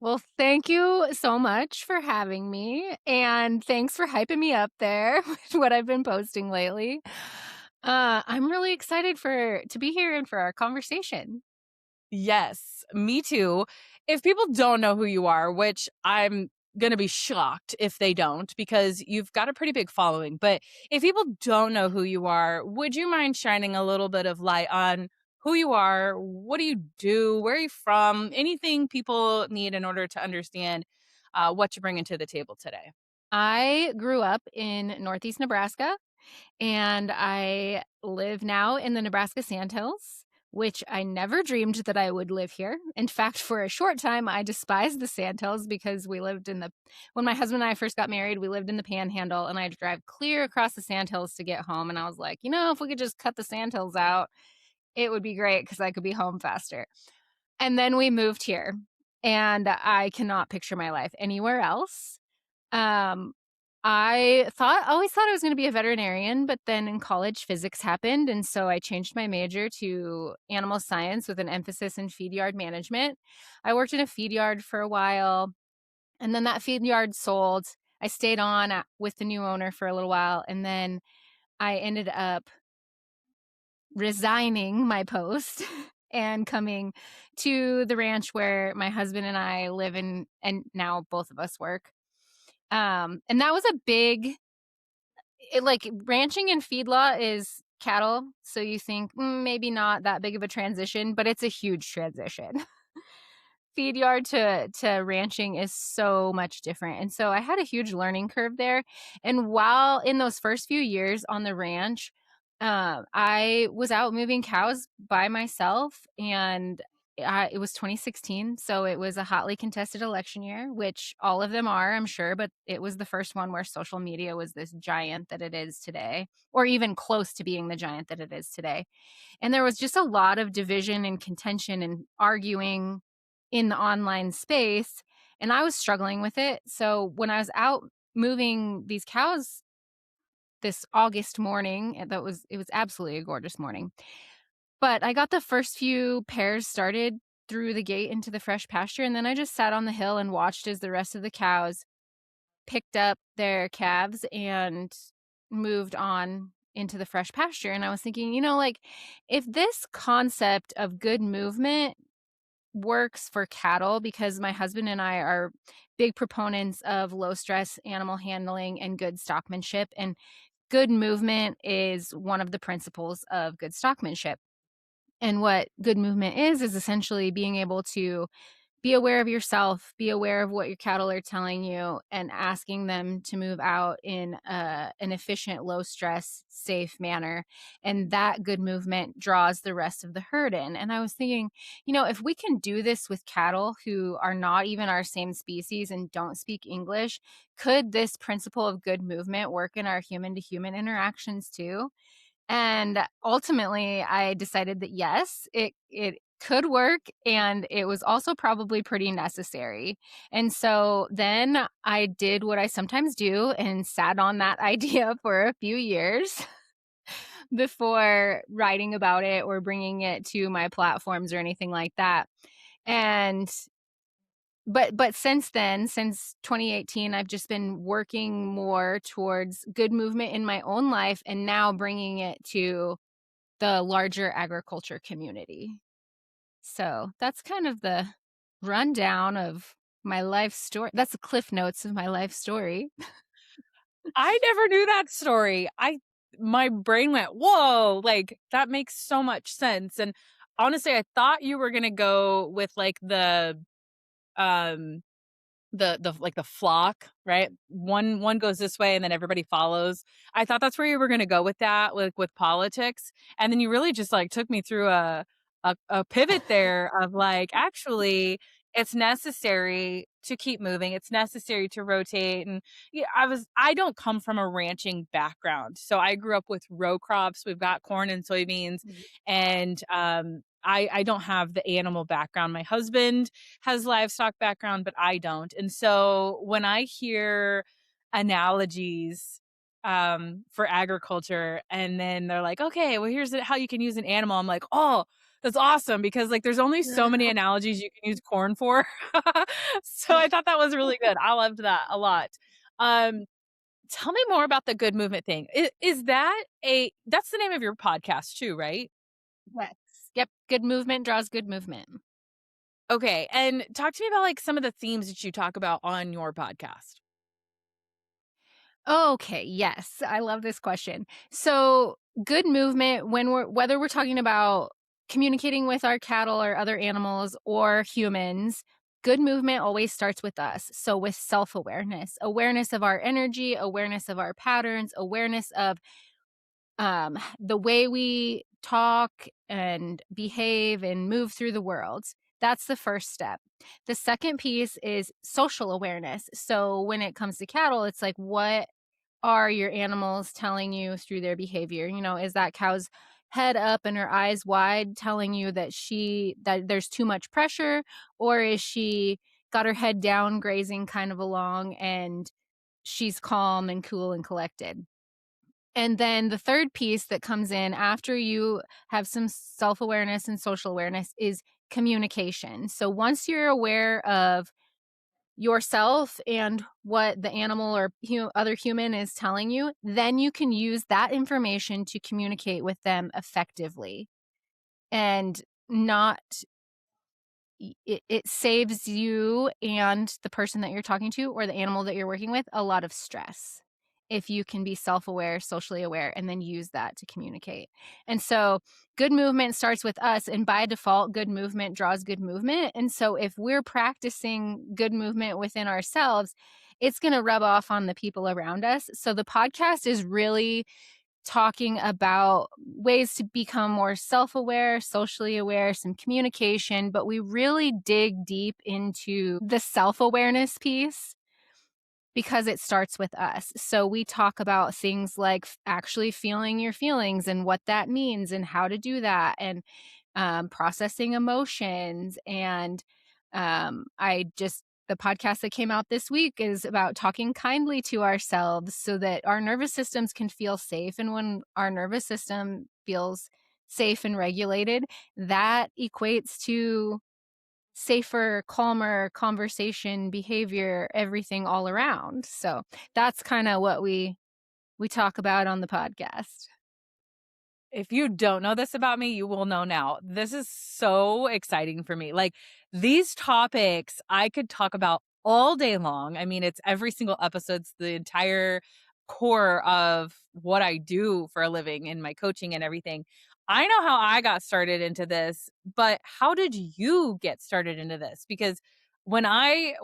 Well, thank you so much for having me, and thanks for hyping me up there with what I've been posting lately. I'm really excited for to be here and for our conversation. Yes, me too. If people don't know who you are, which I'm going to be shocked if they don't because you've got a pretty big following, but if people don't know who you are, would you mind shining a little bit of light on who you are? What do you do? Where are you from? Anything people need in order to understand what you're bringing to the table today? I grew up in Northeast Nebraska, and I live now in the Nebraska Sandhills, which I never dreamed that I would live here. In fact, for a short time, I despised the Sandhills because we lived in the when my husband and I first got married, we lived in the Panhandle, and I had to drive clear across the Sandhills to get home, and I was like, if we could just cut the Sandhills out, it would be great because I could be home faster." And then we moved here, and I cannot picture my life anywhere else. Um, I always thought I was gonna be a veterinarian, but then in college, physics happened, and so I changed my major to animal science with an emphasis in feed yard management. I worked in a feed yard for a while, and then that feed yard sold. I stayed on with the new owner for a little while, and then I ended up resigning my post and coming to the ranch where my husband and I live in, and now both of us work. And that was a big like, ranching and feedlot is cattle, so you think, maybe not that big of a transition, but it's a huge transition. Feed yard to ranching is so much different, and so I had a huge learning curve there, and while in those first few years on the ranch, I was out moving cows by myself, and it was 2016, so it was a hotly contested election year, which all of them are, I'm sure, but it was the first one where social media was this giant that it is today, or even close to being the giant that it is today. And there was just a lot of division and contention and arguing in the online space, and I was struggling with it. So when I was out moving these cows this August morning, it was absolutely a gorgeous morning. But I got the first few pairs started through the gate into the fresh pasture, and then I just sat on the hill and watched as the rest of the cows picked up their calves and moved on into the fresh pasture. And I was thinking, like, if this concept of good movement works for cattle, because my husband and I are big proponents of low stress animal handling and good stockmanship, and good movement is one of the principles of good stockmanship. And what good movement is essentially being able to be aware of yourself, be aware of what your cattle are telling you, and asking them to move out in an efficient, low stress, safe manner. And that good movement draws the rest of the herd in. And I was thinking, if we can do this with cattle who are not even our same species and don't speak English, could this principle of good movement work in our human to human interactions too? And ultimately, I decided that yes, it could work, and it was also probably pretty necessary. And so then I did what I sometimes do and sat on that idea for a few years before writing about it or bringing it to my platforms or anything like that. And but since then, since 2018, I've just been working more towards good movement in my own life and now bringing it to the larger agriculture community. So that's kind of the rundown of my life story. That's the cliff notes of my life story. I never knew that story. I My brain went, "Whoa," like, that makes so much sense, and honestly, I thought you were gonna go with, like, um, the flock, right? One goes this way and then everybody follows. I thought that's where you were gonna go with that, like, with politics, and then you really just, like, took me through a pivot there of, like, actually, it's necessary to keep moving, it's necessary to rotate, and, yeah, I don't come from a ranching background, so I grew up with row crops, we've got corn and soybeans, and, I don't have the animal background. My husband has livestock background, but I don't. And so when I hear analogies for agriculture and then they're like, okay, well, here's how you can use an animal. I'm like, oh, That's awesome because, like, there's only so many analogies you can use corn for. So I thought that was really good. I loved that a lot. Um, Tell me more about the good movement thing. Is that a that's the name of your podcast too, right? Yes. Yep, good movement draws good movement. Okay, and talk to me about, like, some of the themes that you talk about on your podcast. Okay, yes, I love this question. So, good movement when whether we're talking about communicating with our cattle or other animals or humans, good movement always starts with us. So, with self-awareness, awareness of our energy, awareness of our patterns, awareness of the way we talk and behave and move through the world. That's the first step. The second piece is social awareness. So when it comes to cattle, it's like, what are your animals telling you through their behavior? You know, is that cow's head up and her eyes wide telling you that there's too much pressure, or is she got her head down grazing kind of along and she's calm and cool and collected? And then the third piece that comes in after you have some self-awareness and social awareness is communication. So once you're aware of yourself and what the animal or other human is telling you, then you can use that information to communicate with them effectively and not it saves you and the person that you're talking to or the animal that you're working with a lot of stress if you can be self-aware, socially aware, and then use that to communicate. And so good movement starts with us, and by default, good movement draws good movement. And so if we're practicing good movement within ourselves, it's going to rub off on the people around us. So the podcast is really talking about ways to become more self-aware, socially aware, some communication, but we really dig deep into the self-awareness piece because it starts with us. So we talk about things like actually feeling your feelings and what that means and how to do that, and processing emotions. And the podcast that came out this week is about talking kindly to ourselves so that our nervous systems can feel safe. And when our nervous system feels safe and regulated, that equates to safer, calmer conversation, behavior, everything all around. So that's kind of what we talk about on the podcast. If you don't know this about me, you will know now. This is so exciting for me. Like, these topics I could talk about all day long. I mean, it's every single episode's the entire core of what I do for a living in my coaching and everything. I know how I got started into this, but how did you get started into this? Because when I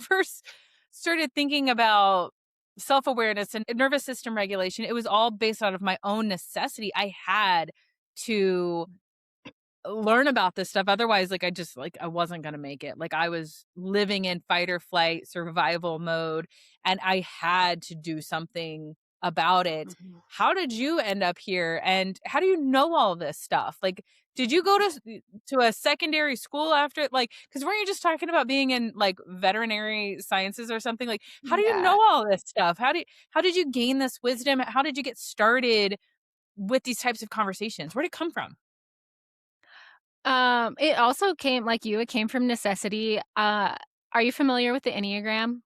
first started thinking about self-awareness and nervous system regulation, it was all based out of my own necessity. I had to learn about this stuff. Otherwise, like, I wasn't going to make it. Like, I was living in fight or flight survival mode and I had to do something about it. Mhm. How did you end up here and how do you know all this stuff? Like, did you go to a secondary school after, like, cuz weren't you just talking about being in like veterinary sciences or something? Like, how do you Yeah. know all this stuff? How did you gain this wisdom? How did you get started with these types of conversations? Where did it come from? It also came like you, it came from necessity. Are you familiar with the Enneagram?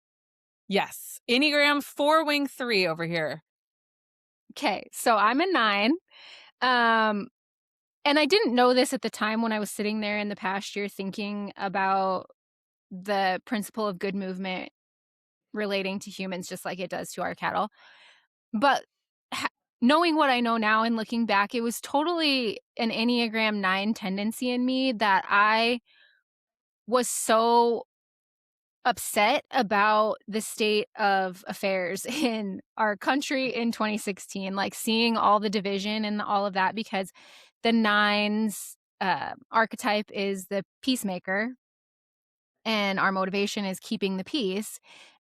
Yes. Enneagram 4 wing 3 over here. Okay, so I'm a 9. Um, and I didn't know this at the time when I was sitting there in the pasture thinking about the principle of good movement relating to humans just like it does to our cattle. But ha knowing what I know now and looking back, it was totally an Enneagram 9 tendency in me that I was so upset about the state of affairs in our country in 2016, like seeing all the division and all of that because the nines archetype is the peacemaker and our motivation is keeping the peace.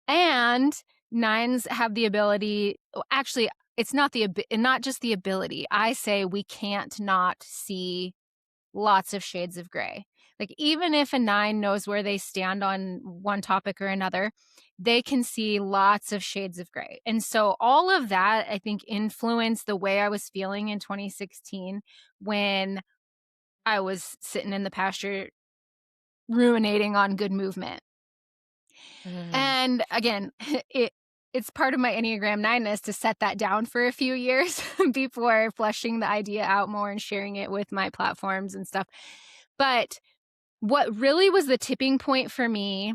And nines have the ability, actually, it's not not just the ability. I say we can't not see lots of shades of gray. Like, even if a 9 knows where they stand on one topic or another, they can see lots of shades of gray. And so all of that, I think, influenced the way I was feeling in 2016 when I was sitting in the pasture ruminating on good movement. Mm. And again, it's part of my Enneagram 9-ness to set that down for a few years before fleshing the idea out more and sharing it with my platforms and stuff. But what really was the tipping point for me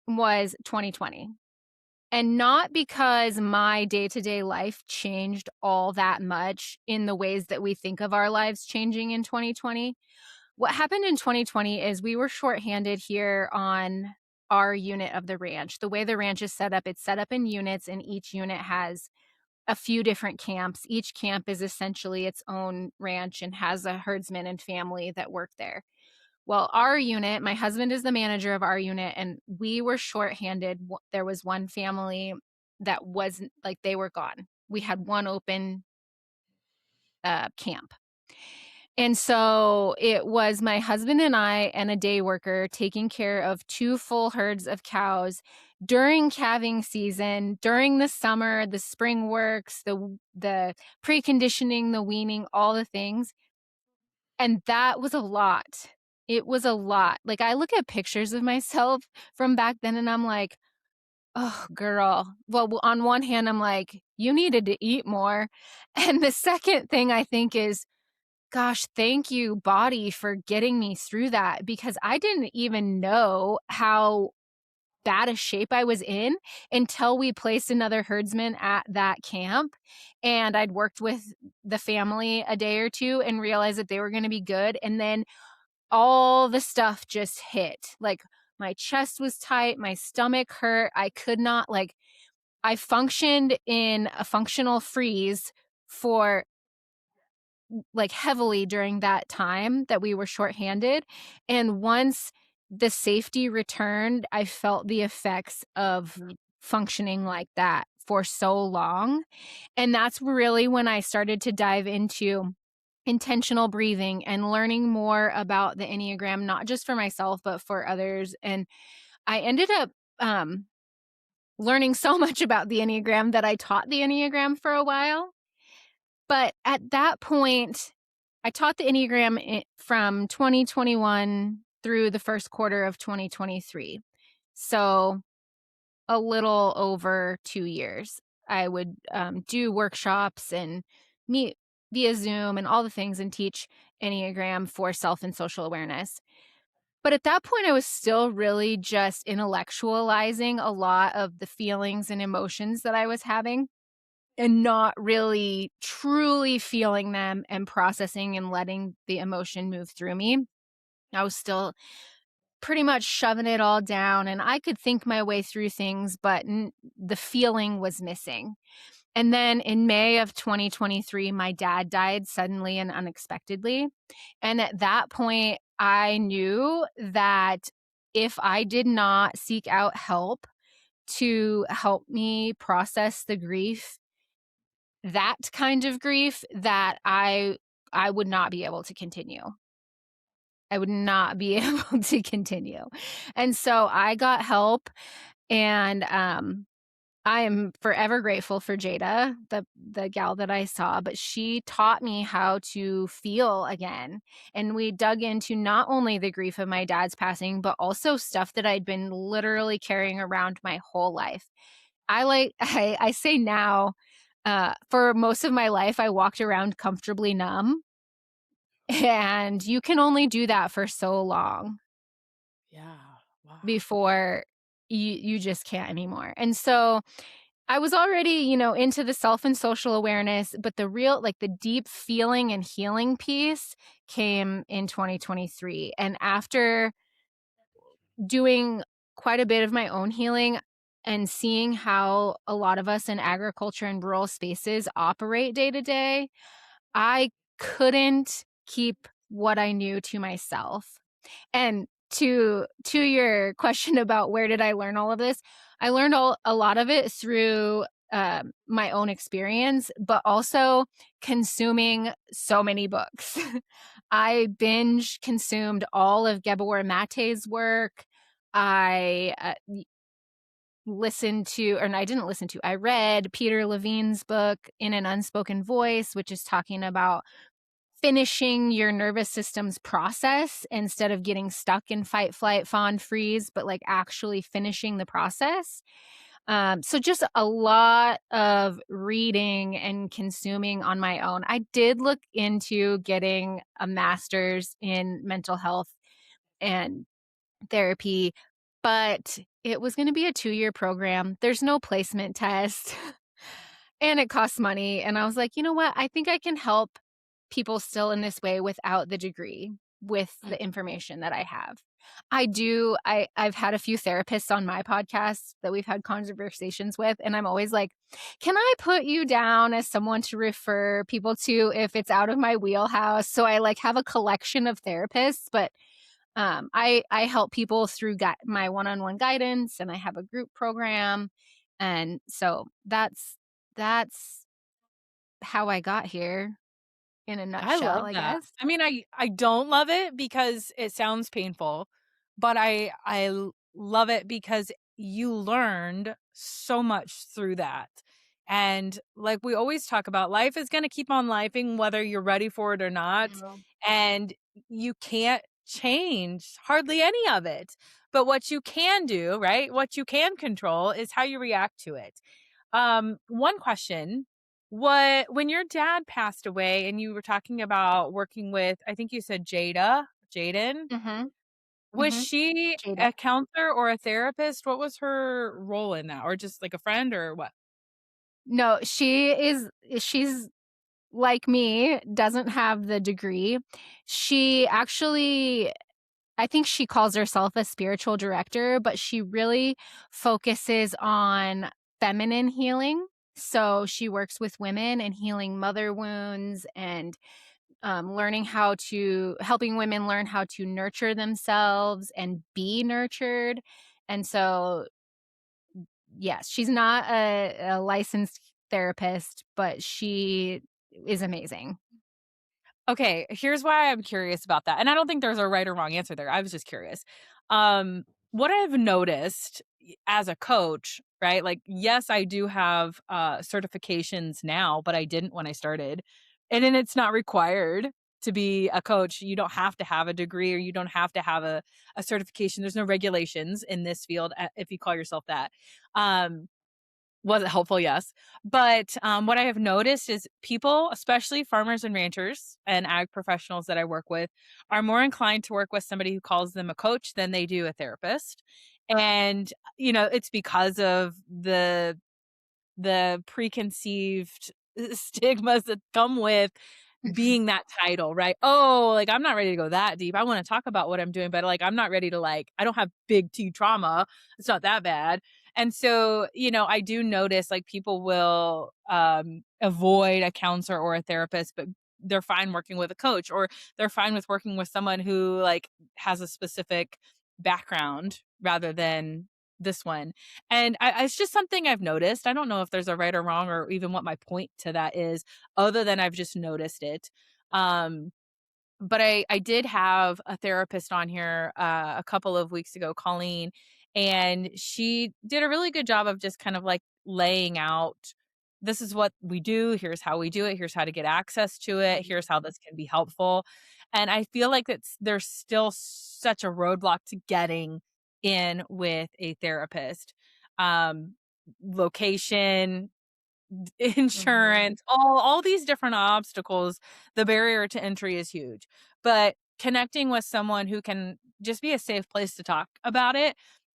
was 2020. And not because my day-to-day life changed all that much in the ways that we think of our lives changing in 2020. What happened in 2020 is we were shorthanded here on our unit of the ranch. The way the ranch is set up, it's set up in units, and each unit has a few different camps. Each camp is essentially its own ranch and has a herdsman and family that work there. Well, our unit, my husband is the manager of our unit, and we were shorthanded. There was one family that wasn't like they were gone. We had one open camp. And so it was my husband and I and a day worker taking care of 2 full herds of cows during calving season, during the summer, the spring works, the preconditioning, the weaning, all the things. And that was a lot. It was a lot. Like, I look at pictures of myself from back then and I'm like, "Oh, girl." Well, on one hand, I'm like, "You needed to eat more." And the second thing I think is, gosh, thank you, body, for getting me through that because I didn't even know how bad a shape I was in until we placed another herdsman at that camp. And I'd worked with the family a day or two and realized that they were going to be good. And then all the stuff just hit. Like my chest was tight, my stomach hurt. I could not, like, I functioned in a functional freeze for like heavily during that time that we were shorthanded. And once the safety returned, I felt the effects of Mm. functioning like that for so long. And that's really when I started to dive into intentional breathing and learning more about the Enneagram, not just for myself, but for others. And I ended up um, learning so much about the Enneagram that I taught the Enneagram for a while. But at that point, I taught the Enneagram from 2021 through the first quarter of 2023. So a little over 2 years. I would do workshops and meet via Zoom and all the things and teach Enneagram for self and social awareness. But at that point, I was still really just intellectualizing a lot of the feelings and emotions that I was having and not really truly feeling them and processing and letting the emotion move through me. I was still pretty much shoving it all down and I could think my way through things, but the feeling was missing. And then in May of 2023, my dad died suddenly and unexpectedly. And at that point, I knew that if I did not seek out help to help me process the grief, that kind of grief, that I would not be able to continue. I would not be able to continue. And so I got help and, I am forever grateful for Jada, the gal that I saw, but she taught me how to feel again. And we dug into not only the grief of my dad's passing, but also stuff that I'd been literally carrying around my whole life. I say now, for most of my life, I walked around comfortably numb, and you can only do that for so long Yeah. Wow. before you just can't anymore. And so I was already, into the self and social awareness, but the real, like the deep feeling and healing piece came in 2023. And after doing quite a bit of my own healing and seeing how a lot of us in agriculture and rural spaces operate day to day, I couldn't keep what I knew to myself. And to your question about where did I learn all of this, I learned a lot of it through my own experience, but also consuming so many books. I binge consumed all of Gabor Mate's work. I listened to, or I didn't listen to, I read Peter Levine's book, In an Unspoken Voice, which is talking about finishing your nervous system's process instead of getting stuck in fight, flight, fawn, freeze, but like actually finishing the process. So just a lot of reading and consuming on my own. I did look into getting a master's in mental health and therapy, but it was going to be a 2-year program. There's no placement test and it costs money. And I was like, you know what? I think I can help people still in this way without the degree, with the information that I have. I've had a few therapists on my podcast that we've had conversations with, and I'm always like, "Can I put you down as someone to refer people to if it's out of my wheelhouse?" So I, like, have a collection of therapists, but, I help people through my one-on-one guidance, and I have a group program, and so that's how I got here in a I nutshell, love I that. guess. I mean, I don't love it because it sounds painful, but love it because you learned so much through that. And like we always talk about, life is going to keep on lifing whether you're ready for it or not, Yeah. and you can't change hardly any of it. But what you can do, right? What you can control is how you react to it. One question, what when your dad passed away and you were talking about working with, I think you said Jaden, Mhm, was mhm. she Jada. a counselor or a therapist? What was her role in that? Or just like a friend or what? No, she's like me, doesn't have the degree. She actually I think she calls herself a spiritual director, but she really focuses on feminine healing. So she works with women and healing mother wounds and helping women learn how to nurture themselves and be nurtured. And so, yes, she's not a licensed therapist, but she is amazing. Okay, here's why I'm curious about that. And I don't think there's a right or wrong answer there. I was just curious. What I've noticed as a coach, right? Like, yes, I do have certifications now, but I didn't when I started. And then it's not required to be a coach. You don't have to have a degree or you don't have to have a certification. There's no regulations in this field if you call yourself that. Um, was it helpful? Yes. But, what I have noticed is people, especially farmers and ranchers and ag professionals that I work with, are more inclined to work with somebody who calls them a coach than they do a therapist. And, it's because of the preconceived stigmas that come with being that title, right? Oh, like, I'm not ready to go that deep. I wanna talk about what I'm doing, but, like, I'm not ready to, I don't have big T trauma. It's not that bad. And so, I do notice, like, people will, avoid a counselor or a therapist, but they're fine working with a coach, or they're fine with working with someone who, like, has a specific background rather than this one. And it's just something I've noticed. I don't know if there's a right or wrong or even what my point to that is, other than I've just noticed it. Um, but I did have a therapist on here a couple of weeks ago, Colleen, and she did a really good job of just kind of like laying out, this is what we do, here's how we do it, here's how to get access to it, Mhm, here's how this can be helpful. And I feel like there's still such a roadblock to getting in with a therapist. Um, Location, mhm, insurance, all these different obstacles, the barrier to entry is huge. But connecting with someone who can just be a safe place to talk about it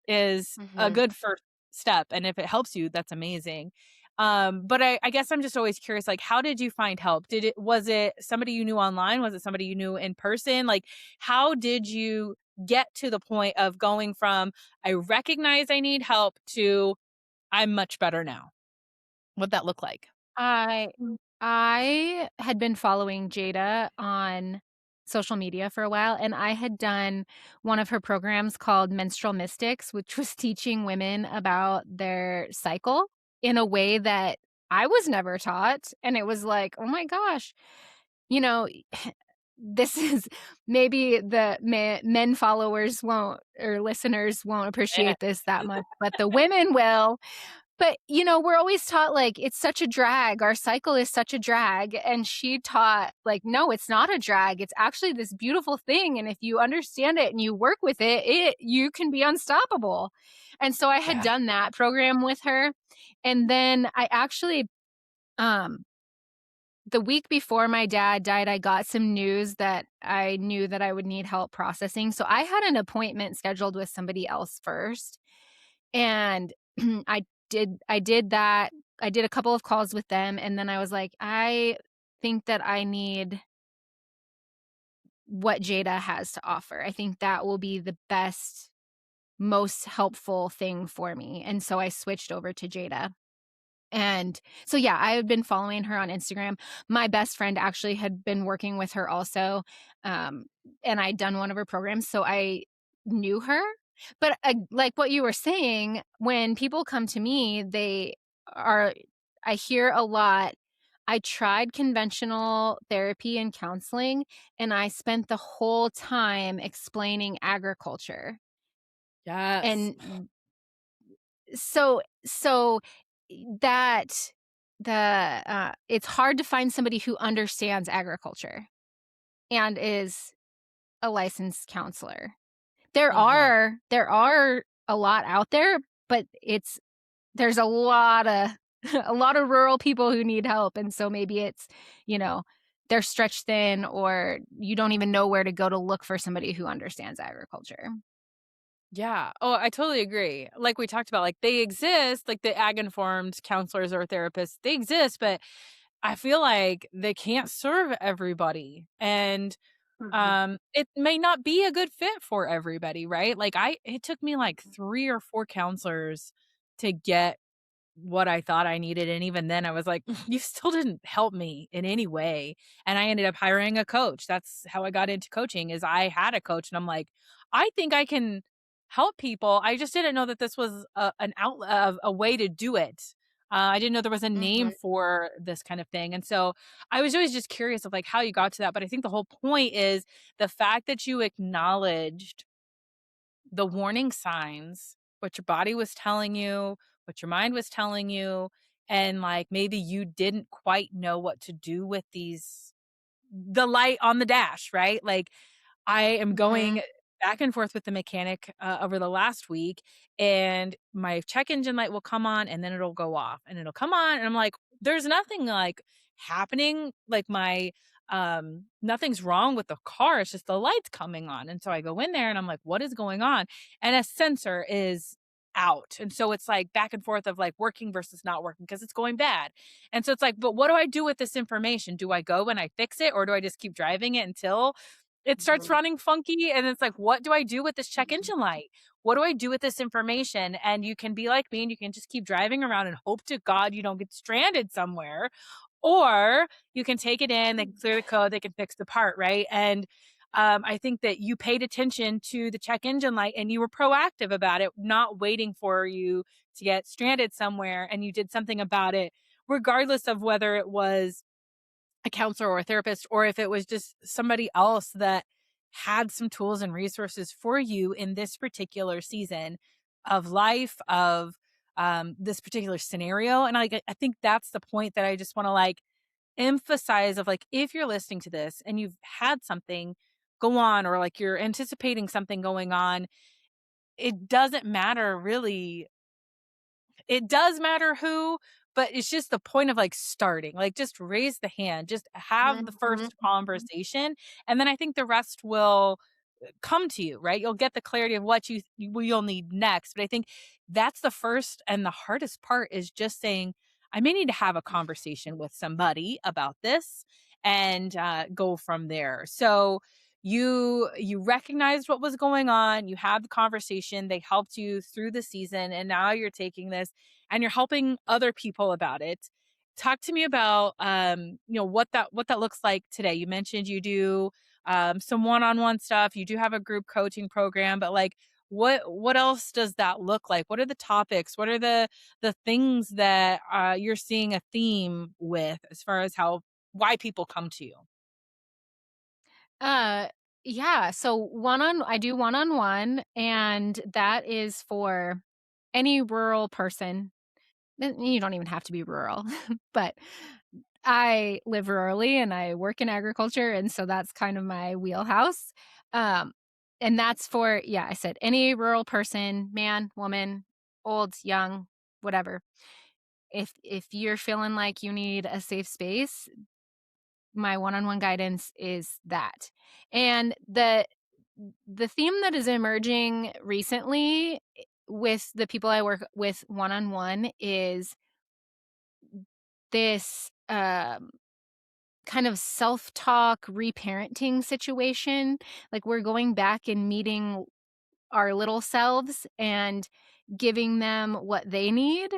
is a mhm. good first step, and if it helps you, that's amazing. But I guess I'm just always curious, like, how did you find help? Was it somebody you knew online? Was it somebody you knew in person? Like, how did you get to the point of going from, "I recognize I need help," to, "I'm much better now"? What'd that look like? I I had been following Jada on social media for a while, and I had done one of her programs called Menstrual Mystics, which was teaching women about their cycle in a way that I was never taught, and it was like, "Oh my gosh," you know, this is maybe the men followers won't or listeners won't Yeah. appreciate this that much, but the women will. But, we're always taught, like, it's such a drag, our cycle is such a drag, and she taught, like, "No, it's not a drag, it's actually this beautiful thing, and if you understand it and you work with it you can be unstoppable." And so I had Yeah. done that program with her, and then I actually, um the week before my dad died, I got some news that I knew that I would need help processing, so I had an appointment scheduled with somebody else first, and I did that. I did a couple of calls with them, and then I was like, "I think that I need what Jada has to offer. I think that will be the best, most helpful thing for me." And so I switched over to Jada. And so, yeah, I had been following her on Instagram. My best friend actually had been working with her also, um, and I'd done one of her programs, so I knew her. But, like what you were saying, when people come to me, are I hear a lot, "I tried conventional therapy and counseling, and I spent the whole time explaining agriculture." Yes. And so that it's hard to find somebody who understands agriculture and is a licensed counselor. There Uh-huh. are there are a lot out there, but there's a lot of a lot of rural people who need help, and so maybe you know, they're stretched thin, or you don't even know where to go to look for somebody who understands agriculture. Yeah. Oh, I totally agree. Like we talked about, like they exist, like the ag informed counselors or therapists, they exist, but I feel like they can't serve everybody. And Mhm, it may not be a good fit for everybody, right? Like it took me like 3 or 4 counselors to get what I thought I needed, and even then I was like, "You still didn't help me in any way," and I ended up hiring a coach. That's how I got into coaching, is I had a coach, and I'm like, "I think I can help people." I just didn't know that this was an outlet of a way to do it. I didn't know there was a name mhm, for this kind of thing, and so I was always just curious of, like, how you got to that, but I think the whole point is the fact that you acknowledged the warning signs, what your body was telling you, what your mind was telling you, and like maybe you didn't quite know what to do with the light on the dash, right? Like I am mhm, going back and forth with the mechanic, over the last week, and my check engine light will come on and then it'll go off and it'll come on. And I'm like, there's nothing like happening. Like nothing's wrong with the car. It's just the light's coming on. And so I go in there and I'm like, what is going on? And a sensor is out. And so it's like back and forth of like working versus not working because it's going bad. And so it's like, but what do I do with this information? Do I go and I fix it, or do I just keep driving it until it starts mhm, running funky? And it's like, what do I do with this check mhm. engine light? What do I do with this information? And you can be like me and you can just keep driving around and hope to God you don't get stranded somewhere. Or you can take it in, they can clear the code, they can fix the part, right? And I think that you paid attention to the check engine light and you were proactive about it, not waiting for you to get stranded somewhere, and you did something about it, regardless of whether it was a counselor or a therapist, or if it was just somebody else that had some tools and resources for you in this particular season of life, of this particular scenario. And I think that's the point that I just want to like emphasize of like, if you're listening to this and you've had something go on, or like you're anticipating something going on, it doesn't matter really. It does matter who, but it's just the point of, like, starting, like, just raise the hand, just have the Mhm, first mhm. conversation, and then I think the rest will come to you, right? You'll get the clarity of what you'll need next, but I think that's the first and the hardest part, is just saying, "I may need to have a conversation with somebody about this," and, go from there. So, you recognized what was going on, you had the conversation, they helped you through the season, and now you're taking this and you're helping other people about it. Talk to me about, what that looks like today. You mentioned you do some one-on-one stuff. You do have a group coaching program, but like what else does that look like? What are the topics? What are the things that you're seeing a theme with, as far as how why people come to you? Uh, yeah, so I do one-on-one, and that is for any rural person. you don't even have to be rural, but I live rurally and I work in agriculture, and so that's kind of my wheelhouse. Um, and that's for, yeah, I said any rural person, man, woman, old, young, whatever. If you're feeling like you need a safe space, my one-on-one guidance is that. And the theme that is emerging recently with the people I work with one-on-one is this kind of self-talk reparenting situation. Like we're going back and meeting our little selves and giving them what they need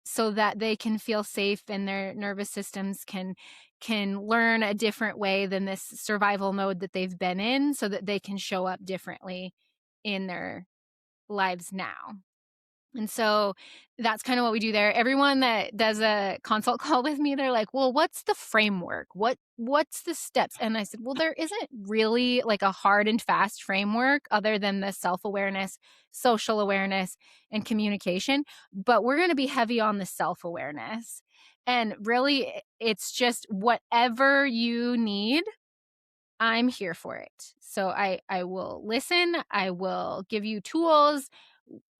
so that they can feel safe and their nervous systems can learn a different way than this survival mode that they've been in, so that they can show up differently in their lives now. And so that's kind of what we do there. Everyone that does a consult call with me, they're like, "Well, what's the framework? What's the steps?" And I said, "Well, there isn't really like a hard and fast framework other than the self-awareness, social awareness, and communication, but we're going to be heavy on the self-awareness. And really it's just whatever you need, I'm here for it. So I will listen, I will give you tools.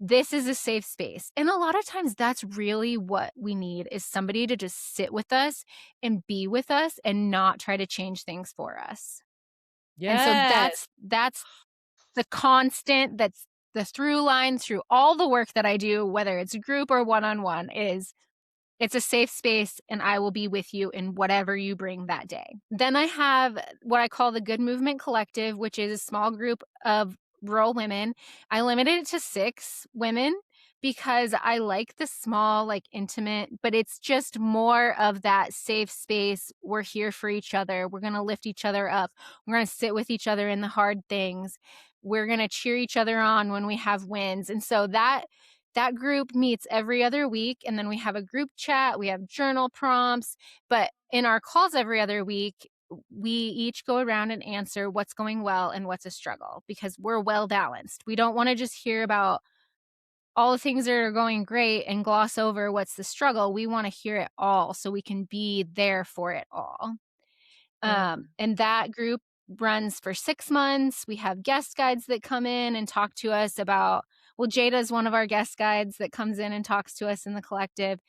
This is a safe space." And a lot of times that's really what we need, is somebody to just sit with us and be with us and not try to change things for us. And so Yes. that's the constant, that's the through line through all the work that I do, whether it's group or one-on-one, is it's a safe space and I will be with you in whatever you bring that day. Then I have what I call the Good Movement Collective, which is a small group of rural women. I limited it to 6 women because I like the small, like intimate, but it's just more of that safe space. We're here for each other. We're going to lift each other up. We're going to sit with each other in the hard things. We're going to cheer each other on when we have wins. And so that group meets every other week, and then we have a group chat, we have journal prompts, but in our calls every other week, we each go around and answer what's going well and what's a struggle, because we're well balanced. We don't want to just hear about all the things that are going great and gloss over what's the struggle. We want to hear it all so we can be there for it all. Mm. And that group runs for 6 months. We have guest guides that come in and talk to us about, well, Jada is one of our guest guides that comes in and talks to us in the collective.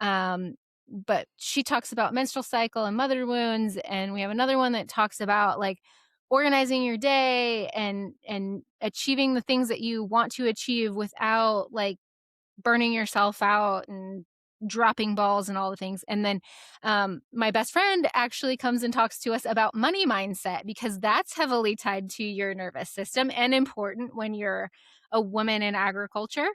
Um, but she talks about menstrual cycle and mother wounds. And we have another one that talks about like organizing your day and achieving the things that you want to achieve without like burning yourself out and dropping balls and all the things. And then my best friend actually comes and talks to us about money mindset, because that's heavily tied to your nervous system and important when you're a woman in agriculture.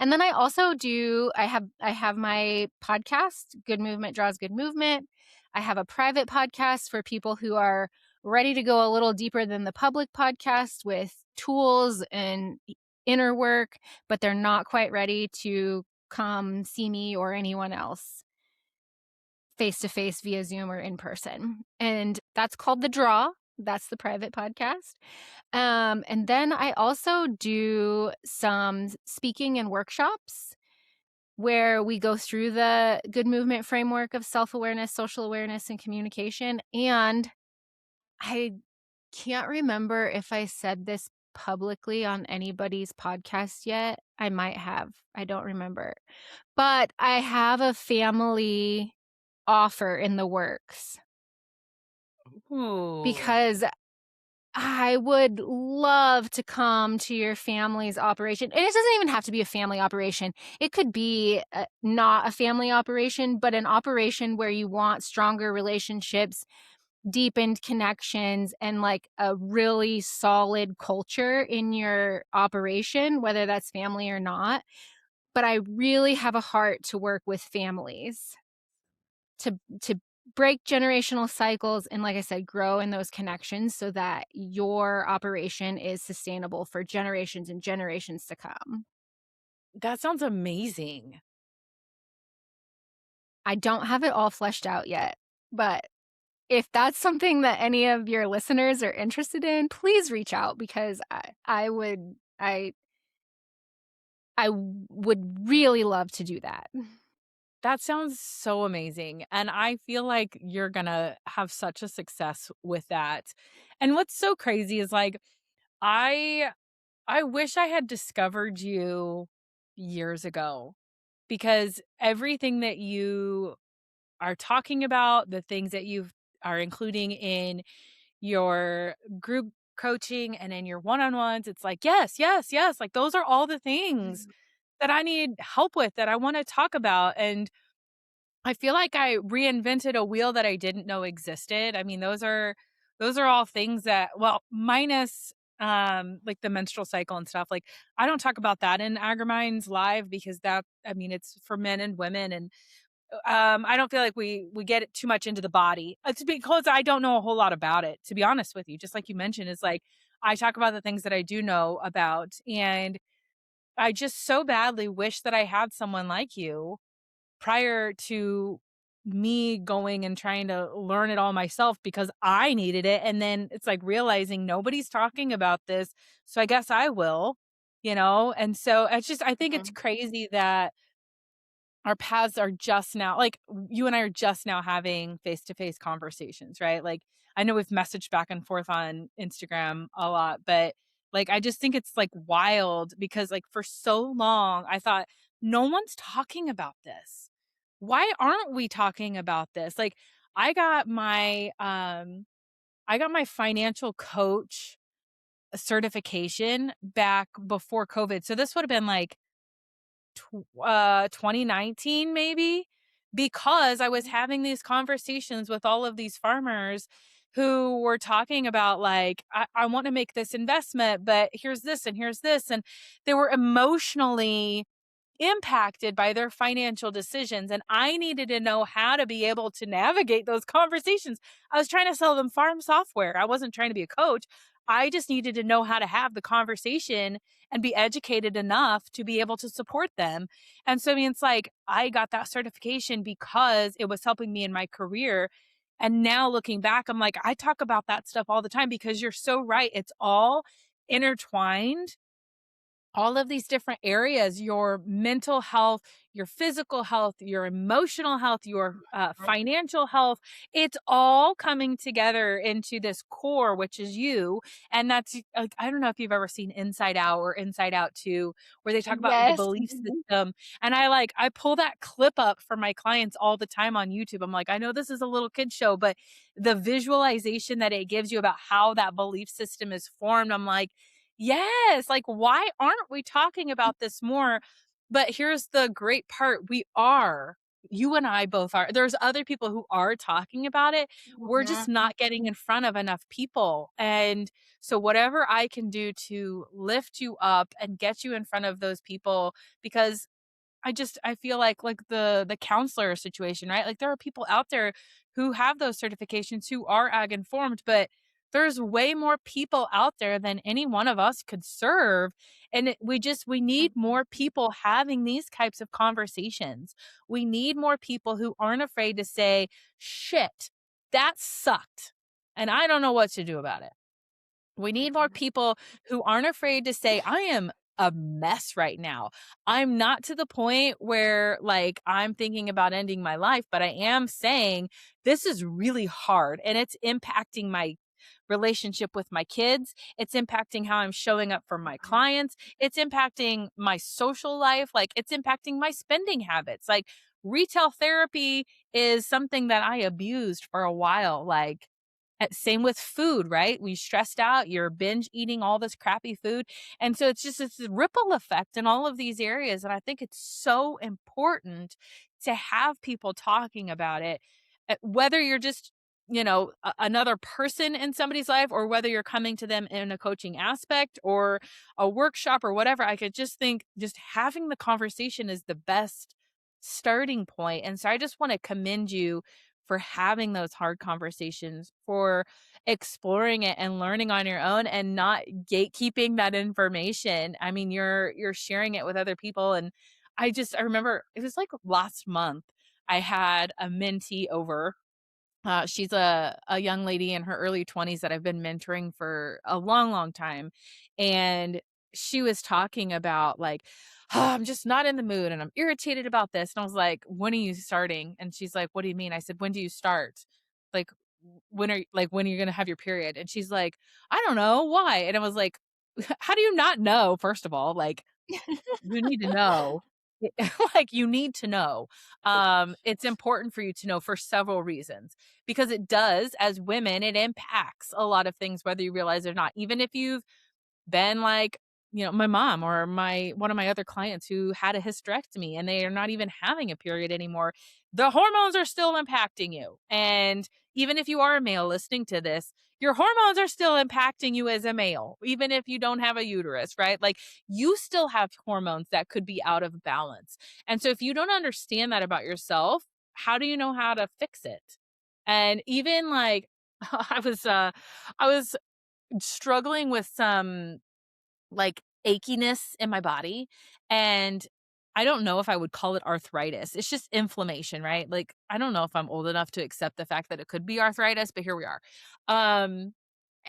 And then I also do I have my podcast, Good Movement Draws Good Movement. I have a private podcast for people who are ready to go a little deeper than the public podcast with tools and inner work, but they're not quite ready to come see me or anyone else face to face via Zoom or in person. And that's called The Draw. That's the private podcast. And then I also do some speaking and workshops where we go through the good movement framework of self-awareness, social awareness, and communication. And I can't remember if I said this publicly on anybody's podcast yet. I might have. I don't remember. But I have a family offer in the works, Ooh. because I would love to come to your family's operation. And it doesn't even have to be a family operation. It could be not a family operation, but an operation where you want stronger relationships, deepened connections, and like a really solid culture in your operation, whether that's family or not. But I really have a heart to work with families to break generational cycles and, like I said, grow in those connections so that your operation is sustainable for generations and generations to come. That sounds amazing. I don't have it all fleshed out yet, but if that's something that any of your listeners are interested in, please reach out, because I would I would really love to do that. That sounds so amazing, and I feel like you're gonna have such a success with that. And what's so crazy is, like, I I wish I had discovered you years ago, because everything that you are talking about, the things that you are including in your group coaching and in your one-on-ones, it's like, yes, yes, yes, like, those are all the things that I need help with, that I wanna talk about. And I feel like I reinvented a wheel that I didn't know existed. I mean, those are all things that, well, minus like the menstrual cycle and stuff. Like, I don't talk about that in AgriMinds Live, because that, I mean, it's for men and women, and I don't feel like we get it too much into the body. It's because I don't know a whole lot about it, to be honest with you. Just like you mentioned, it's like I talk about the things that I do know about, and I just so badly wish that I had someone like you prior to me going and trying to learn it all myself, because I needed it. And then it's like realizing nobody's talking about this. So I guess I will, you know? And so it's just, I think it's Mhm. crazy that our paths are just now, like, you and I are just now having face to face conversations, right? Like, I know we've messaged back and forth on Instagram a lot, but like, I just think it's like wild, because like for so long I thought no one's talking about this. Why aren't we talking about this? Like, I got my I got my financial coach certification back before COVID. So this would have been like 2019 maybe, because I was having these conversations with all of these farmers who were talking about, like, I want to make this investment, but here's this and here's this. And they were emotionally impacted by their financial decisions, and I needed to know how to be able to navigate those conversations. I was trying to sell them farm software. I wasn't trying to be a coach. I just needed to know how to have the conversation and be educated enough to be able to support them. And so, I mean, it's like I got that certification because it was helping me in my career. And now looking back, I'm like, I talk about that stuff all the time, because you're so right. It's all intertwined, all of these different areas: your mental health, your physical health, your emotional health, your financial health. It's all coming together into this core, which is you. And that's like, I don't know if you've ever seen Inside Out or Inside Out 2, where they talk about the Yes. belief system. And I pull that clip up for my clients all the time on YouTube. I'm like, I know this is a little kid show, but the visualization that it gives you about how that belief system is formed, I'm like, yes, like, why aren't we talking about this more? But here's the great part, we are. You and I both are. There's other people who are talking about it. We're just Mhm. not getting in front of enough people. And so whatever I can do to lift you up and get you in front of those people, because I feel like the counselor situation, right? Like, there are people out there who have those certifications, who are ag informed, but there's way more people out there than any one of us could serve. And we need more people having these types of conversations. We need more people who aren't afraid to say, shit, that sucked, and I don't know what to do about it. We need more people who aren't afraid to say, I am a mess right now. I'm not to the point where, like, I'm thinking about ending my life, but I am saying this is really hard and it's impacting my relationship with my kids. It's impacting how I'm showing up for my clients. It's impacting my social life. Like, it's impacting my spending habits. Like, retail therapy is something that I abused for a while. Like, same with food, right? We stressed out, you're binge eating all this crappy food. And so it's just it's a ripple effect in all of these areas. And I think it's so important to have people talking about it, whether you're just, another person in somebody's life, or whether you're coming to them in a coaching aspect or a workshop or whatever. I could just think just having the conversation is the best starting point. And so I just want to commend you for having those hard conversations, for exploring it and learning on your own and not gatekeeping that information. I mean, you're sharing it with other people. And I remember it was like last month I had a mentee over. She's a young lady in her early 20s that I've been mentoring for a long, long time. And she was talking about like, "Oh, I'm just not in the mood and I'm irritated about this." And I was like, "When are you starting?" And she's like, "What do you mean?" I said, "When do you start? Like, when are you gonna have your period?" And she's like, "I don't know. Why?" And I was like, "How do you not know, first of all? Like, you need to know." Like, you need to know. It's important for you to know for several reasons, because it does, as women, it impacts a lot of things, whether you realize it or not. Even if you've been like, my mom or my one of my other clients who had a hysterectomy and they are not even having a period anymore, the hormones are still impacting you. And even if you are a male listening to this, your hormones are still impacting you as a male, even if you don't have a uterus, right? Like, you still have hormones that could be out of balance. And so if you don't understand that about yourself, how do you know how to fix it? And even like I was struggling with some like achiness in my body, and I don't know if I would call it arthritis. It's just inflammation, right? Like, I don't know if I'm old enough to accept the fact that it could be arthritis, but here we are. Um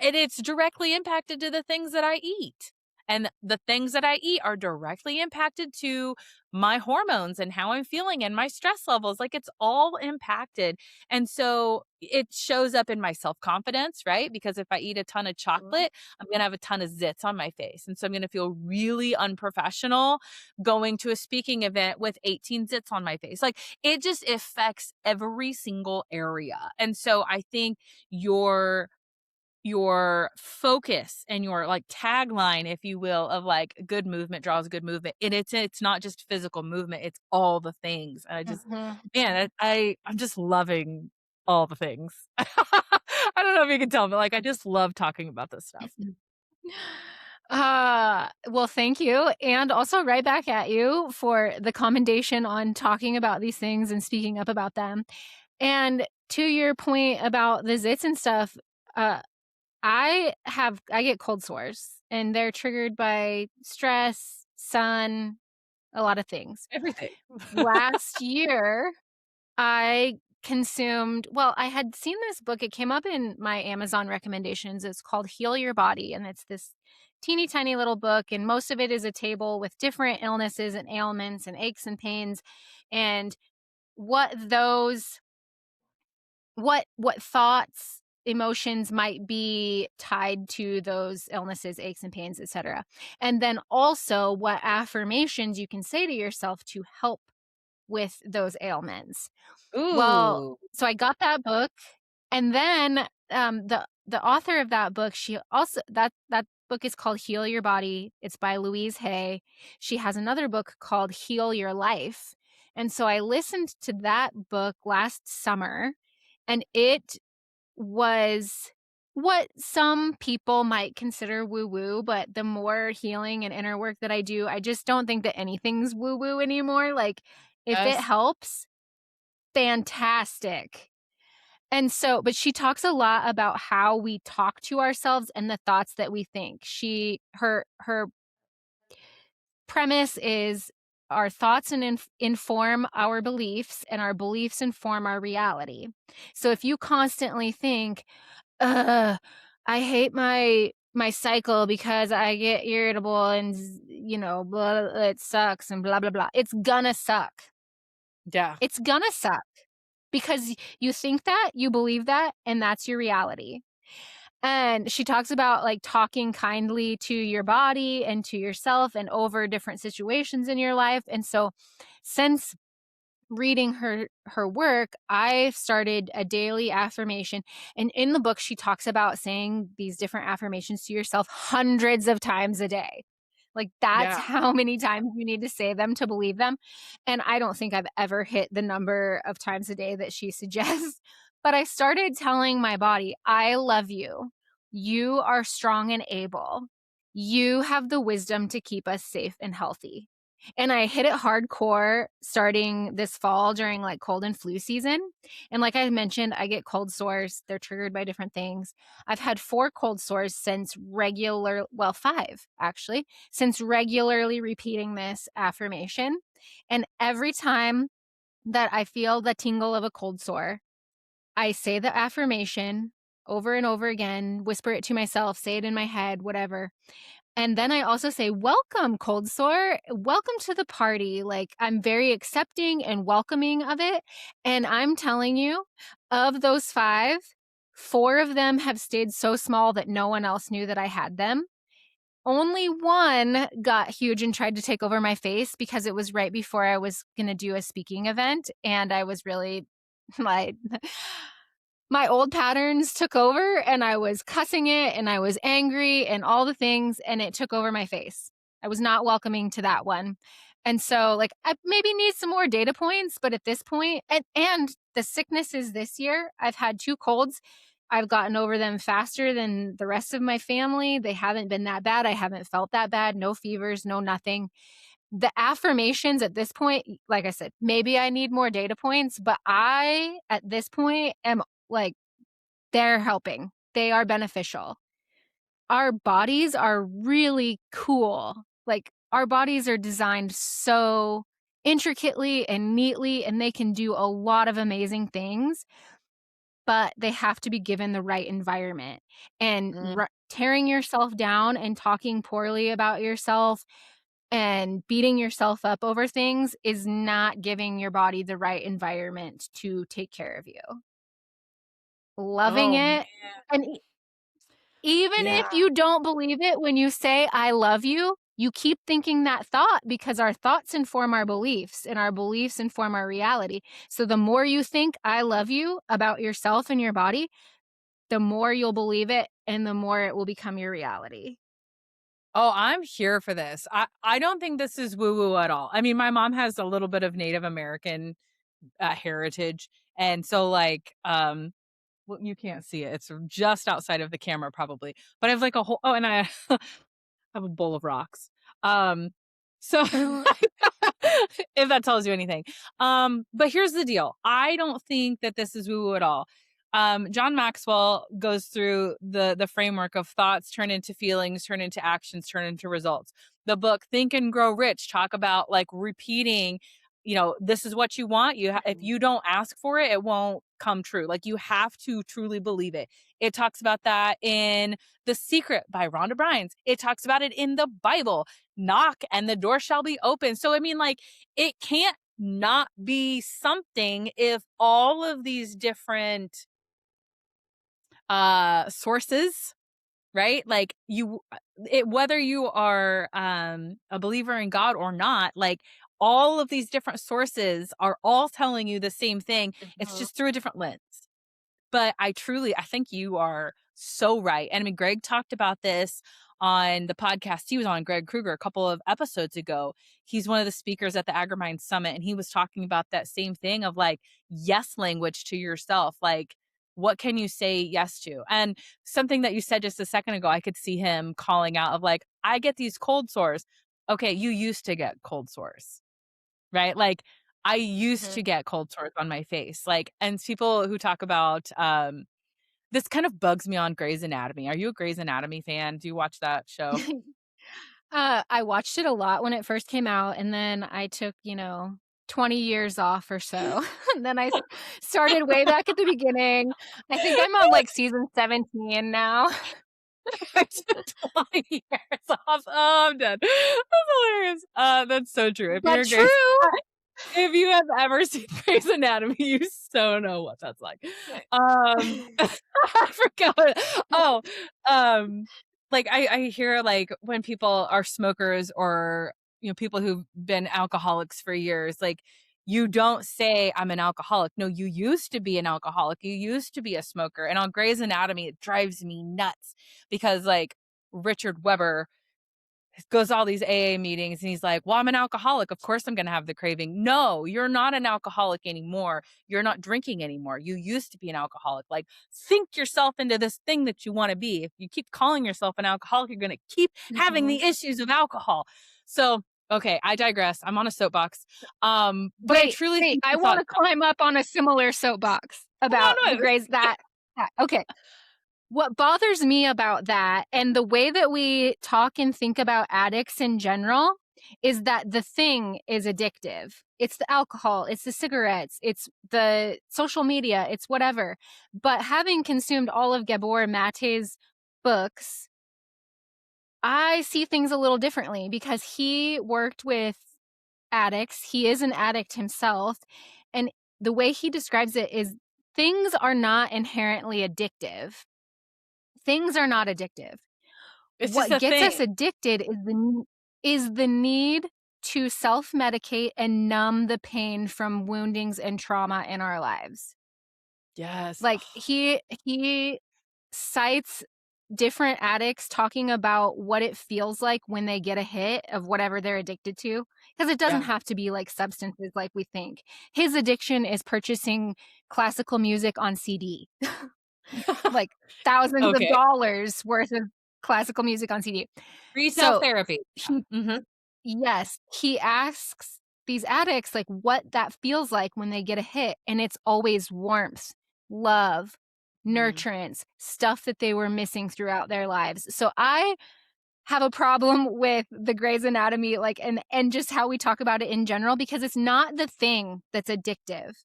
and it's directly impacted to the things that I eat. And the things that I eat are directly impacted to my hormones and how I'm feeling and my stress levels. Like, it's all impacted. And so it shows up in my self confidence, right? Because if I eat a ton of Mhm. chocolate, I'm going to have a ton of zits on my face. And so I'm going to feel really unprofessional going to a speaking event with 18 zits on my face. Like, it just affects every single area. And so I think your focus and your like tagline, if you will, of like good movement draws good movement. And it's not just physical movement, it's all the things. And I just, Mhm. man, I'm just loving all the things. I don't know if you can tell, but like I just love talking about this stuff. Well, thank you. And also right back at you for the commendation on talking about these things and speaking up about them. And to your point about the zits and stuff, uh, I get cold sores and they're triggered by stress, sun, a lot of things. Everything. Last year, I consumed well, I had seen this book, it came up in my Amazon recommendations, it's called Heal Your Body, and it's this teeny tiny little book, and most of it is a table with different illnesses and ailments and aches and pains, and what those what thoughts, emotions might be tied to those illnesses, aches and pains, etcetera. And then also what affirmations you can say to yourself to help with those ailments. Well, Ooh. so I got that book, and then, the author of that book, she also that book is called Heal Your Body. It's by Louise Hay. She has another book called Heal Your Life, and so I listened to that book last summer, and it was what some people might consider woo-woo, but the more healing and inner work that I do, I just don't think that anything's woo-woo anymore. Like, if it Yes. helps, fantastic. And so but she talks a lot about how we talk to ourselves and the thoughts that we think. Her premise is our thoughts and inform our beliefs, and our beliefs inform our reality. So if you constantly think, "Ugh, I hate my cycle because I get irritable and blah, it sucks and blah blah blah." It's gonna suck. Yeah. It's gonna suck because you think that, you believe that, and that's your reality. And she talks about like talking kindly to your body and to yourself and over different situations in your life. And so since reading her work, I started a daily affirmation. And in the book she talks about saying these different affirmations to yourself hundreds of times a day. Like, that's Yeah. how many times you need to say them to believe them, and I don't think I've ever hit the number of times a day that she suggests, but I started telling my body, "I love you. You are strong and able. You have the wisdom to keep us safe and healthy." And I hit it hardcore starting this fall during, like, cold and flu season, and like I mentioned, I get cold sores, they're triggered by different things. I've had 4 cold sores since 5 actually, since regularly repeating this affirmation. And every time that I feel the tingle of a cold sore, I say the affirmation over and over again, whisper it to myself, say it in my head, whatever. And then I also say, welcome, cold sore. Welcome to the party. Like, I'm very accepting and welcoming of it. And I'm telling you, of those 5, 4 of them have stayed so small that no one else knew that I had them. Only one got huge and tried to take over my face because it was right before I was going to do a speaking event. And I was really like, my old patterns took over and I was cussing it and I was angry and all the things, and it took over my face. I was not welcoming to that one. And so, like, I maybe need some more data points, but at this point, and the sicknesses this year, I've had 2 colds. I've gotten over them faster than the rest of my family. They haven't been that bad. I haven't felt that bad. No fevers, no nothing. The affirmations at this point, like I said, maybe I need more data points, but I, at this point, am like, they're helping. They are beneficial. Our bodies are really cool. Like, our bodies are designed so intricately and neatly, and they can do a lot of amazing things, but they have to be given the right environment. And Mm. tearing yourself down and talking poorly about yourself and beating yourself up over things is not giving your body the right environment to take care of you. Loving Oh, man. it, and even Yeah. if you don't believe it when you say, "I love you," you keep thinking that thought because our thoughts inform our beliefs, and our beliefs inform our reality. So the more you think, "I love you" about yourself and your body, the more you'll believe it, and the more it will become your reality. Oh, I'm here for this. I don't think this is woo-woo at all. I mean, my mom has a little bit of Native American, heritage, and so, like, well, you can't see it. It's just outside of the camera probably, but I have, like, a whole and I have a bowl of rocks. So if that tells you anything. But here's the deal. I don't think that this is woo-woo at all. John Maxwell goes through the framework of thoughts turn into feelings, turn into actions, turn into results. The book Think and Grow Rich talk about like repeating, this is what you want. If Mhm. you don't ask for it, it won't come true. Like you have to truly believe it. It talks about that in The Secret by Rhonda Bynes. It talks about it in the Bible. Knock and the door shall be open. So I mean, like, it can't not be something if all of these different sources, right? Like whether you are a believer in God or not, like all of these different sources are all telling you the same thing. It's Mhm. just through a different lens. But I think you are so right. And I mean, Greg talked about this on the podcast he was on, Greg Kruger, a couple of episodes ago. He's one of the speakers at the AGRIMINDS Summit, and he was talking about that same thing of like yes language to yourself. Like, what can you say yes to? And something that you said just a second ago, I could see him calling out of like, I get these cold sores. Okay, you used to get cold sores, right? Like, I used Mhm. to get cold sores on my face, like and people who talk about, this kind of bugs me on Grey's Anatomy. Are you a Grey's Anatomy fan? Do you watch that show? I watched it a lot when it first came out, and then I took, 20 years off or so. And then I started way back at the beginning. I think I'm on, like, season 17 now. I took 20 years off. Oh, I'm dead. That's hilarious. That's so true. But true. If you have ever seen Grey's Anatomy, you so know what that's like. I forgot oh, um, like, I hear, like, when people are smokers or, people who've been alcoholics for years, like, you don't say, "I'm an alcoholic." No, you used to be an alcoholic. You used to be a smoker, and on Grey's Anatomy, it drives me nuts because, like, Richard Weber goes to all these AA meetings and he's like, "Well, I'm an alcoholic. Of course I'm going to have the craving." No, you're not an alcoholic anymore. You're not drinking anymore. You used to be an alcoholic. Like, think yourself into this thing that you want to be. If you keep calling yourself an alcoholic, you're going to keep having Mhm. the issues of alcohol. So, okay, I digress. I'm on a soapbox. But I Wait, truly wait, think I your thoughts. wanna climb up on a similar soapbox Come about on, the Grays that okay. What bothers me about that, and the way that we talk and think about addicts in general, is that the thing is addictive. It's the alcohol, it's the cigarettes, it's the social media, it's whatever. But having consumed all of Gabor Mate's books, I see things a little differently because he worked with addicts. He is an addict himself, and the way he describes it is things are not inherently addictive. Things are not addictive. It's just What a gets us thing. addicted is the need to self-medicate and numb the pain from woundings and trauma in our lives. Yes. Like, he cites different addicts talking about what it feels like when they get a hit of whatever they're addicted to, because it doesn't Yeah. have to be, like, substances like we think. His addiction is purchasing classical music on CD, like, thousands of Okay. dollars worth of classical music on CD. Retail So, therapy. he Mhm. yes, he asks these addicts, like, what that feels like when they get a hit, and it's always warmth, love, Mm. nurturance, stuff that they were missing throughout their lives. So I have a problem with the Grey's Anatomy, like, and just how we talk about it in general because it's not the thing that's addictive.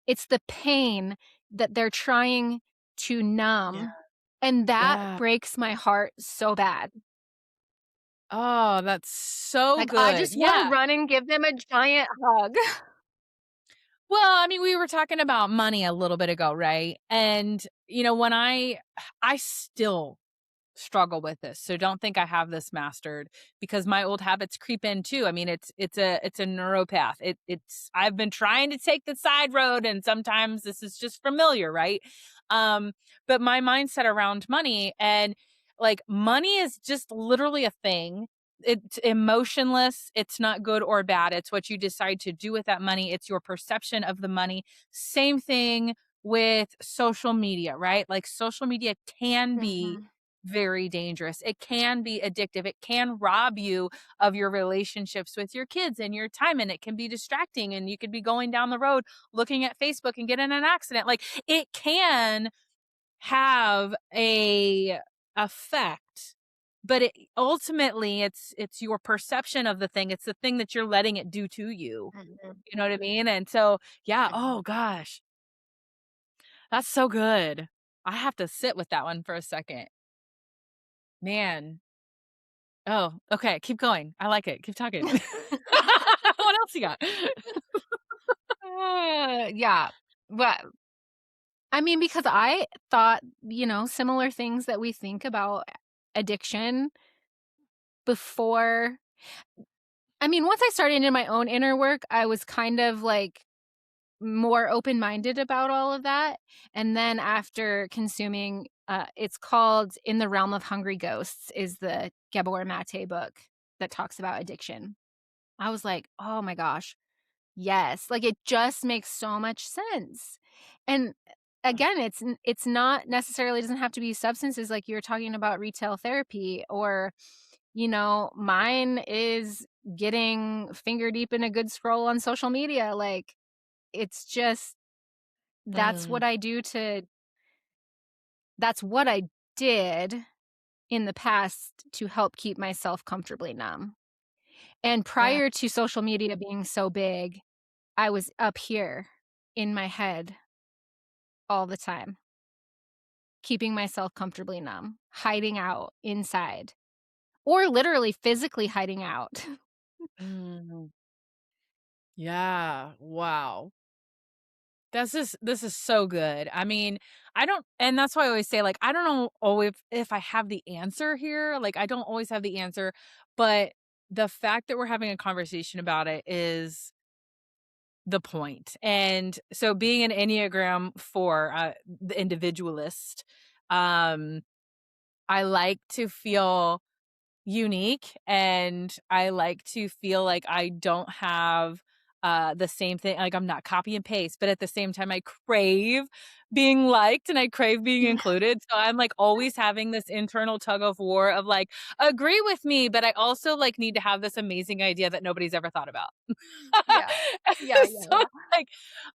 It's the pain that they're trying to Yeah. numb, and that Yeah. breaks my heart so bad. Oh, that's so Like, I good. just wanna Yeah. run and give them a giant hug. Well, I mean, we were talking about money a little bit ago, right? And, when I still struggle with this. So don't think I have this mastered because my old habits creep in too. I mean, it's a neuropath. It's I've been trying to take the side road and sometimes this is just familiar, right? Um but my mindset around money and like money is just literally a thing. It's emotionless. It's not good or bad. It's what you decide to do with that money. It's your perception of the money. Same thing with social media, right? Like social media can be Mhm. very dangerous. It can be addictive. It can rob you of your relationships with your kids and your time, and it can be distracting. And you could be going down the road looking at Facebook and get in an accident. Like it can have a effect, but ultimately it's your perception of the thing. It's the thing that you're letting it do to you. Mhm. You know what I mean? And so, yeah. Mhm. Oh gosh, that's so good. I have to sit with that one for a second, man. Oh, okay, keep going. I like it. Keep talking. What else you got? Yeah, but I mean, because I thought, similar things that we think about addiction before. I mean, once I started in my own inner work, I was kind of, like, more open-minded about all of that, and then after consuming, it's called In the Realm of Hungry Ghosts is the Gabor Mate book that talks about addiction. I was like, "Oh my gosh, yes." Like, it just makes so much sense. And, again, it's not necessarily doesn't have to be substances like you were talking about retail therapy or, mine is getting finger deep in a good scroll on social media, like, it's just that's Mm, what I do to that's what I did in the past to help keep myself comfortably numb. And yeah. prior to social media being so big, I was up here in my head all the time, keeping myself comfortably numb, hiding out inside, or literally physically hiding out. Mm, yeah. Wow. This is so good. I mean, I don't and that's why I always say, like, I don't know always if I have the answer here. Like, I don't always have the answer, but the fact that we're having a conversation about it is the point. And so being an Enneagram 4, the individualist, um, I like to feel unique and I like to feel like I don't have the same thing, like I'm not copy and paste, but at the same time I crave being liked and I crave being Yeah, included. So I'm like always having this internal tug of war of like agree with me, but I also like need to have this amazing idea that nobody's ever thought about. yeah. Yeah, yeah, So yeah. like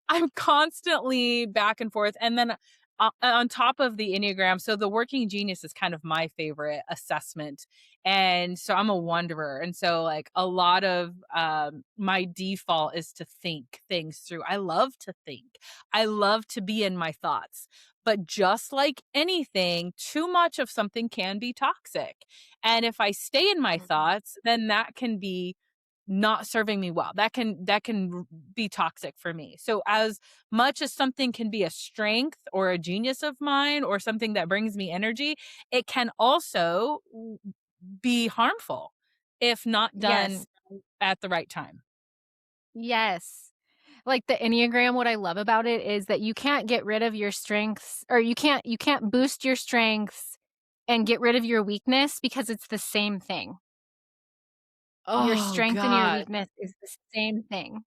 I'm constantly back and forth. And then on top of the Enneagram, so the working genius is kind of my favorite assessment. And so I'm a wanderer. And so like a lot of my default is to think things through. I love to think. I love to be in my thoughts. But just like anything, too much of something can be toxic. And if I stay in my Mhm. thoughts, then that can be not serving me well. That can be toxic for me. So as much as something can be a strength or a genius of mine or something that brings me energy, it can also be harmful if not done Yes. at the right time. Yes. Like the Enneagram, what I love about it is that you can't get rid of your strengths, or you can't boost your strengths and get rid of your weakness because it's the same thing. Your Oh strength and your god. weakness is the same thing.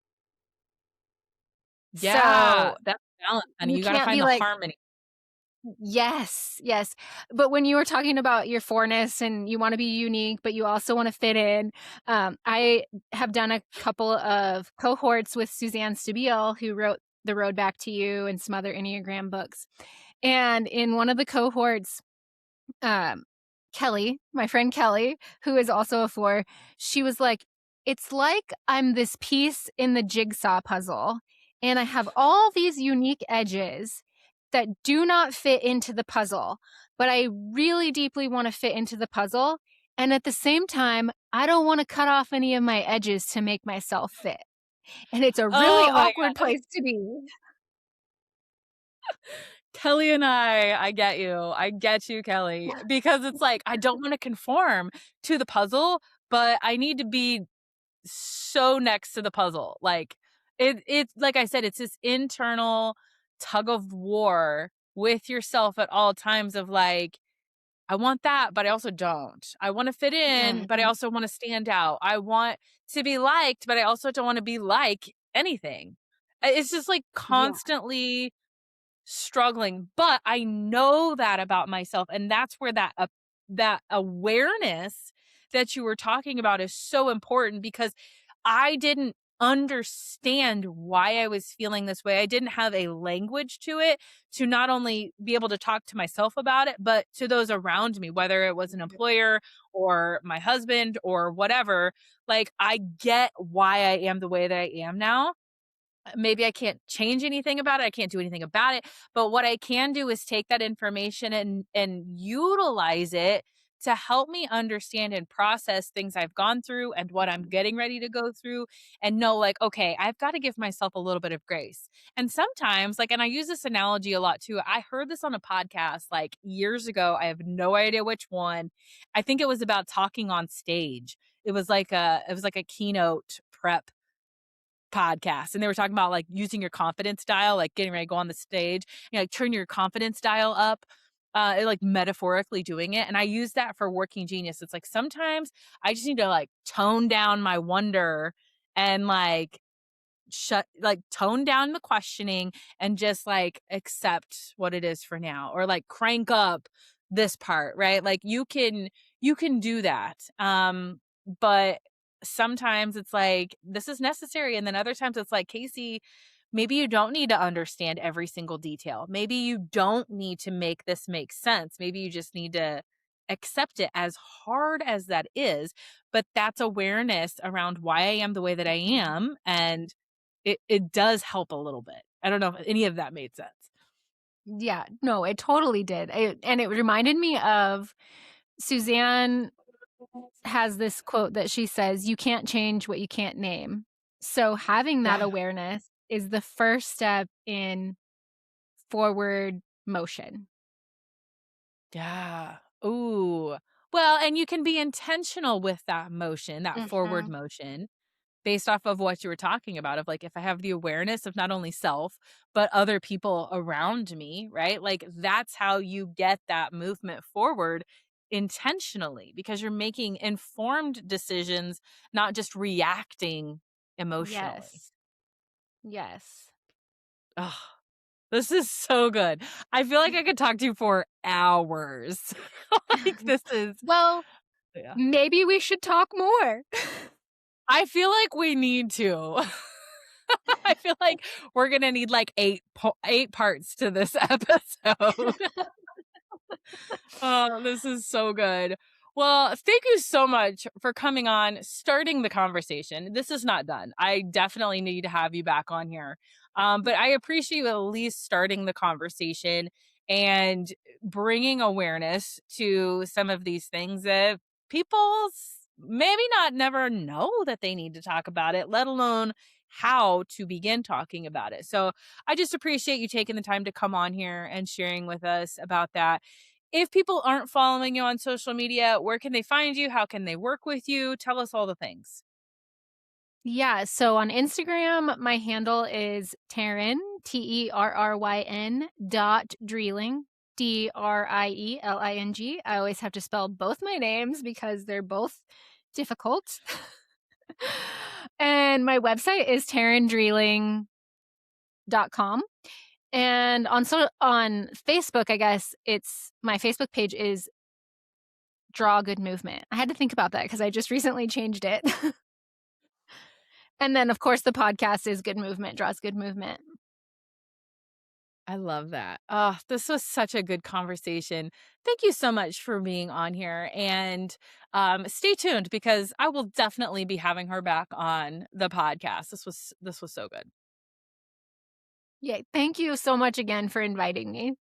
Yeah, So, that's balance, honey. you You gotta can't find be the like, harmony. yes, yes. But when you were talking about your fourness and you wanna be unique, but you also wanna fit in, I have done a couple of cohorts with Suzanne Stabile, who wrote The Road Back to You and some other Enneagram books. And in one of the cohorts, um, Kelly, my friend Kelly, who is also a 4, she was like, "It's like I'm this piece in the jigsaw puzzle, and I have all these unique edges that do not fit into the puzzle, but I really deeply wanna fit into the puzzle, and at the same time, I don't wanna cut off any of my edges to make myself fit." And it's a really Oh my awkward god. place to be. Kelly and I get you. I get you, Kelly, because it's like I don't wanna conform to the puzzle, but I need to be so next to the puzzle. Like it's like I said, it's this internal tug of war with yourself at all times of like, I want that, but I also don't. I want to fit in, but I Mhm. also want to stand out. I want to be liked, but I also don't want to be like anything. It's just like Yeah. constantly struggling, but I know that about myself, and that's where that awareness that you were talking about is so important because I didn't understand why I was feeling this way. I didn't have a language to it to not only be able to talk to myself about it, but to those around me, whether it was an employer or my husband or whatever. Like, I get why I am the way that I am now. Maybe I can't change anything about it. I can't do anything about it. But what I can do is take that information and utilize it to help me understand and process things I've gone through and what I'm getting ready to go through and know like, okay, I've got to give myself a little bit of grace. And sometimes, like, and I use this analogy a lot too. I heard this on a podcast like years ago. I have no idea which one. I think it was about talking on stage. It was like a keynote prep podcast, and they were talking about like using your confidence dial, like getting ready to go on the stage, like turn your confidence dial up, like metaphorically doing it. And I use that for working genius. It's like sometimes I just need to like tone down my wonder and like tone down the questioning and just like accept what it is for now or like crank up this part, right? Like you can do that. But sometimes it's like this is necessary and then other times it's like, Kacee, maybe you don't need to understand every single detail. Maybe you don't need to make this make sense. Maybe you just need to accept it as hard as that is, but that's awareness around why I am the way that I Mhm. am, and it does help a little bit. I don't know if any of that made sense. Yeah, no, it totally did. And it reminded me of Suzanne has this quote that she says, "You can't change what you can't name." So having that Yeah. awareness is the first step in forward motion. Yeah. Ooh. Well, and you can be intentional with that motion, that forward Mhm. motion, based off of what you were talking about of like if I have the awareness of not only self, but other people around me, right? Like that's how you get that movement forward intentionally because you're making informed decisions, not just reacting emotionally. Yes. Yes. Oh, this is so good. I feel like I could talk to you for hours. Like this is Well, yeah. maybe we should talk more. I feel like we need to. I feel like we're gonna need like 8 parts to this episode. Oh, this is so good. Well, thank you so much for coming on, starting the conversation. This is not done. I definitely need to have you back on here. But I appreciate you at least starting the conversation and bringing awareness to some of these things that maybe not never know that they need to talk about it, let alone how to begin talking about it. So I just appreciate you taking the time to come on here and sharing with us about that. If people aren't following you on social media, where can they find you? How can they work with you? Tell us all the things. Yeah, so on Instagram, my handle is Terryn, Terryn dot Drieling, Drieling. I always have to spell both my names because they're both difficult. And my website is terrendreeling.com. And on Facebook, I guess it's my Facebook page is Draw Good Movement. I had to think about that because I just recently changed it. And then, of course, the podcast is Good Movement, Draws Good Movement. I love that. Oh, this was such a good conversation. Thank you so much for being on here. And stay tuned because I will definitely be having her back on the podcast. This was so good. Yay. Thank you so much again for inviting me.